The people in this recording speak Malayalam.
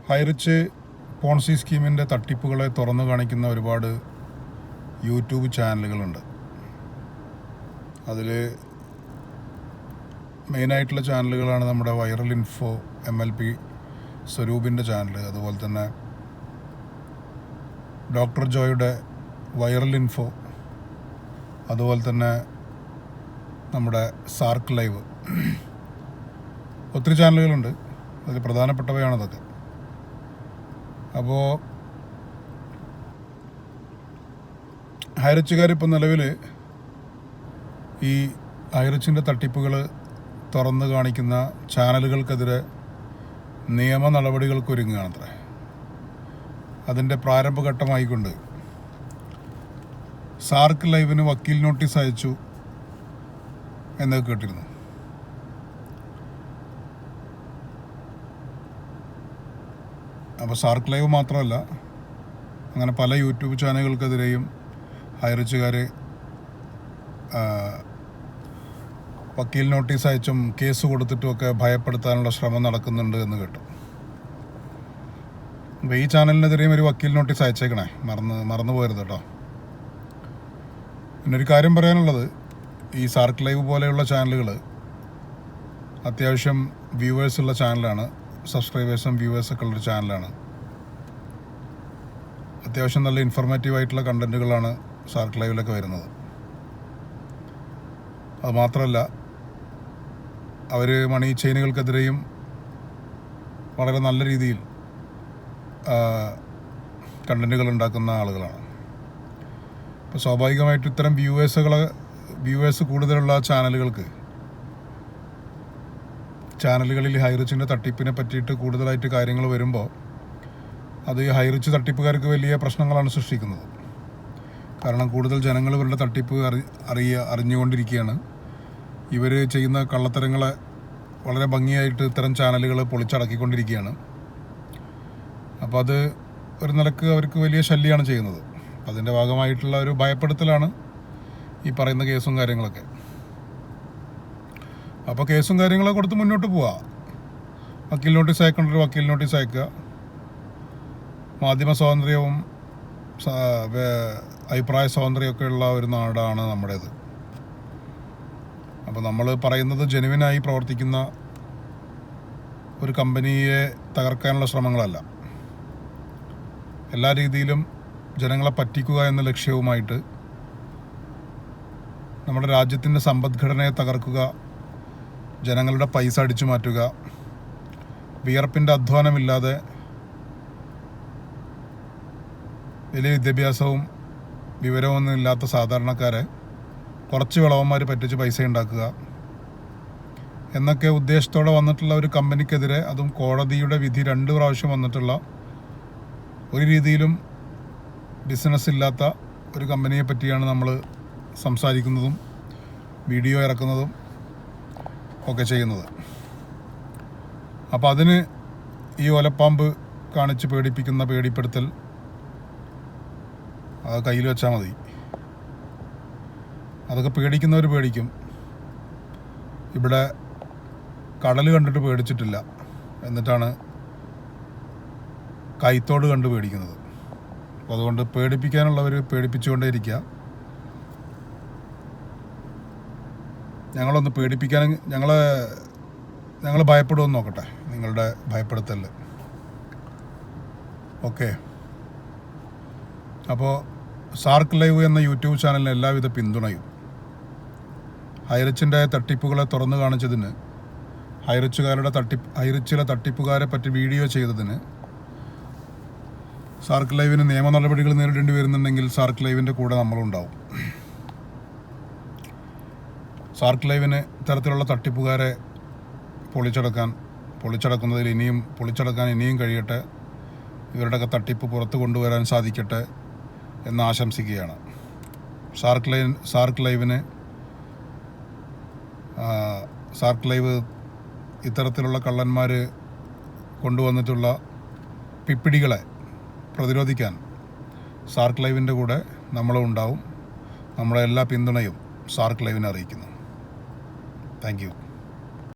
ഹൈറിച്ച് പോൺസി സ്കീമിൻ്റെ തട്ടിപ്പുകളെ തുറന്നു കാണിക്കുന്ന ഒരുപാട് യൂട്യൂബ് ചാനലുകളുണ്ട്. അതിൽ മെയിനായിട്ടുള്ള ചാനലുകളാണ് നമ്മുടെ വൈറൽ ഇൻഫോ, MLP സ്വരൂപിൻ്റെ ചാനൽ, അതുപോലെ തന്നെ ഡോക്ടർ ജോയുടെ വൈറൽ ഇൻഫോ, അതുപോലെ തന്നെ നമ്മുടെ സാർക്ക് ലൈവ്. ഒത്തിരി ചാനലുകളുണ്ട്, അതിൽ പ്രധാനപ്പെട്ടവയാണതൊക്കെ. അപ്പോൾ ഹൈറിച്ചുകാർ ഇപ്പോൾ നിലവിൽ ഈ ഹൈറിച്ചിൻ്റെ തട്ടിപ്പുകൾ തുറന്നു കാണിക്കുന്ന ചാനലുകൾക്കെതിരെ നിയമ നടപടികൾക്കൊരുങ്ങുകയാണത്രേ. അതിൻ്റെ പ്രാരംഭഘട്ടമായിക്കൊണ്ട് സാർക്ക് ലൈവിന് വക്കീൽ നോട്ടീസ് അയച്ചു എന്നൊക്കെ കേട്ടിരുന്നു. അപ്പോൾ സാർക്ക് ലൈവ് മാത്രമല്ല, അങ്ങനെ പല യൂട്യൂബ് ചാനലുകൾക്കെതിരെയും ഹൈറിച്ചുകാർ വക്കീൽ നോട്ടീസ് അയച്ചും കേസ് കൊടുത്തിട്ടുമൊക്കെ ഭയപ്പെടുത്താനുള്ള ശ്രമം നടക്കുന്നുണ്ട് എന്ന് കേട്ടു. അപ്പോൾ ഈ ചാനലിനെതിരെയും ഒരു വക്കീൽ നോട്ടീസ് അയച്ചേക്കണേ, മറന്നു പോകരുത് കേട്ടോ. പിന്നൊരു കാര്യം പറയാനുള്ളത്, ഈ സാർക്ക് ലൈവ് പോലെയുള്ള ചാനലുകൾ അത്യാവശ്യം വ്യൂവേഴ്സുള്ള ചാനലാണ്, സബ്സ്ക്രൈബേഴ്സും വ്യൂവേഴ്സൊക്കെ ഉള്ളൊരു ചാനലാണ്. അത്യാവശ്യം നല്ല ഇൻഫോർമേറ്റീവായിട്ടുള്ള കണ്ടൻറ്റുകളാണ് സാർക്ക് ലൈവിലൊക്കെ വരുന്നത്. അതുമാത്രമല്ല, അവർ മണി ചെയിനുകൾക്കെതിരെയും വളരെ നല്ല രീതിയിൽ കണ്ടൻറ്റുകൾ ഉണ്ടാക്കുന്ന ആളുകളാണ്. അപ്പോൾ സ്വാഭാവികമായിട്ടും ഇത്തരം വ്യൂവേഴ്സ് കൂടുതലുള്ള ചാനലുകളിൽ ഹൈറിച്ചിൻ്റെ തട്ടിപ്പിനെ പറ്റിയിട്ട് കൂടുതലായിട്ട് കാര്യങ്ങൾ വരുമ്പോൾ അത് ഈ ഹൈറിച്ച് തട്ടിപ്പുകാർക്ക് വലിയ പ്രശ്നങ്ങളാണ് സൃഷ്ടിക്കുന്നത്. കാരണം കൂടുതൽ ജനങ്ങൾ ഇവരുടെ തട്ടിപ്പ് അറിഞ്ഞുകൊണ്ടിരിക്കുകയാണ്. ഇവർ ചെയ്യുന്ന കള്ളത്തരങ്ങളെ വളരെ ഭംഗിയായിട്ട് ഇത്തരം ചാനലുകൾ പൊളിച്ചടക്കിക്കൊണ്ടിരിക്കുകയാണ്. അപ്പോൾ അത് ഒരു നിലക്ക് അവർക്ക് വലിയ ശല്യമാണ് ചെയ്യുന്നത്. അതിൻ്റെ ഭാഗമായിട്ടുള്ള ഒരു ഭയപ്പെടുത്തലാണ് ഈ പറയുന്ന കേസും കാര്യങ്ങളൊക്കെ. അപ്പോൾ കേസും കാര്യങ്ങളൊക്കെ കൊടുത്ത് മുന്നോട്ട് പോവുക. വക്കീൽ നോട്ടീസ് അയക്കേണ്ടൊരു വക്കീൽ നോട്ടീസ് അയക്കുക. മാധ്യമ സ്വാതന്ത്ര്യവും അഭിപ്രായ സ്വാതന്ത്ര്യമൊക്കെ ഉള്ള ഒരു നാടാണ് നമ്മുടേത്. അപ്പോൾ നമ്മൾ പറയുന്നത് ജെനുവിനായി പ്രവർത്തിക്കുന്ന ഒരു കമ്പനിയെ തകർക്കാനുള്ള ശ്രമങ്ങളല്ല. എല്ലാ രീതിയിലും ജനങ്ങളെ പറ്റിക്കുക എന്ന ലക്ഷ്യവുമായിട്ട് നമ്മുടെ രാജ്യത്തിൻ്റെ സമ്പദ്ഘടനയെ തകർക്കുക, ജനങ്ങളുടെ പൈസ അടിച്ചു മാറ്റുക, വിയർപ്പിൻ്റെ അധ്വാനമില്ലാതെ വലിയ വിദ്യാഭ്യാസവും വിവരമൊന്നും ഇല്ലാത്ത സാധാരണക്കാരെ കുറച്ച് വിളവന്മാർ പറ്റിച്ച് പൈസ ഉണ്ടാക്കുക എന്നൊക്കെ ഉദ്ദേശത്തോടെ വന്നിട്ടുള്ള ഒരു കമ്പനിക്കെതിരെ, അതും കോടതിയുടെ വിധി 2 പ്രാവശ്യം വന്നിട്ടുള്ള, ഒരു രീതിയിലും ബിസിനസ് ഇല്ലാത്ത ഒരു കമ്പനിയെ പറ്റിയാണ് നമ്മൾ സംസാരിക്കുന്നതും വീഡിയോ ഇറക്കുന്നതും ഒക്കെ ചെയ്യുന്നത്. അപ്പോൾ അതിന് ഈ ഒലപ്പാമ്പ് കാണിച്ച് പേടിപ്പിക്കുന്ന പേടിപ്പെടുത്തൽ അത് കയ്യിൽ വെച്ചാൽ മതി. അതൊക്കെ പേടിക്കുന്നവർ പേടിക്കും. ഇവിടെ കടൽ കണ്ടിട്ട് പേടിച്ചിട്ടില്ല, എന്നിട്ടാണ് കൈത്തോട് കണ്ട് പേടിക്കുന്നത്. അപ്പോൾ അതുകൊണ്ട് പേടിപ്പിക്കാനുള്ളവർ പേടിപ്പിച്ചുകൊണ്ടേയിരിക്കുക. ഞങ്ങളൊന്ന് പേടിപ്പിക്കാൻ ഞങ്ങൾ ഭയപ്പെടുമെന്ന് നോക്കട്ടെ, നിങ്ങളുടെ ഭയപ്പെടുത്തൽ. ഓക്കെ. അപ്പോൾ സാർക്ക് ലൈവ് എന്ന യൂട്യൂബ് ചാനലിന് എല്ലാവിധ പിന്തുണയും. ഹൈറിച്ചിൻ്റെ തട്ടിപ്പുകളെ തുറന്നു കാണിച്ചതിന്, ഹൈറിച്ചിലെ തട്ടിപ്പുകാരെ പറ്റി വീഡിയോ ചെയ്തതിന് സാർക്ക് ലൈവിന് നിയമ നടപടികൾ നേരിടേണ്ടി വരുന്നുണ്ടെങ്കിൽ സാർക്ക് ലൈവിൻ്റെ കൂടെ നമ്മളുണ്ടാവും. സാർക്ക് ലൈവിന് ഇത്തരത്തിലുള്ള തട്ടിപ്പുകാരെ പൊളിച്ചടക്കുന്നതിൽ ഇനിയും കഴിയട്ടെ. ഇവരുടെയൊക്കെ തട്ടിപ്പ് പുറത്തു കൊണ്ടുവരാൻ സാധിക്കട്ടെ എന്ന് ആശംസിക്കുകയാണ്. സാർക്ക് ലൈവ് ഇത്തരത്തിലുള്ള കള്ളന്മാർ കൊണ്ടുവന്നിട്ടുള്ള പിപ്പിടികളെ പ്രതിരോധിക്കാൻ സാർക്ക് ലൈവിൻ്റെ കൂടെ നമ്മളും ഉണ്ടാവും. നമ്മുടെ എല്ലാ പിന്തുണയും സാർക്ക് ലൈവിനെ അറിയിക്കുന്നു. Thank you.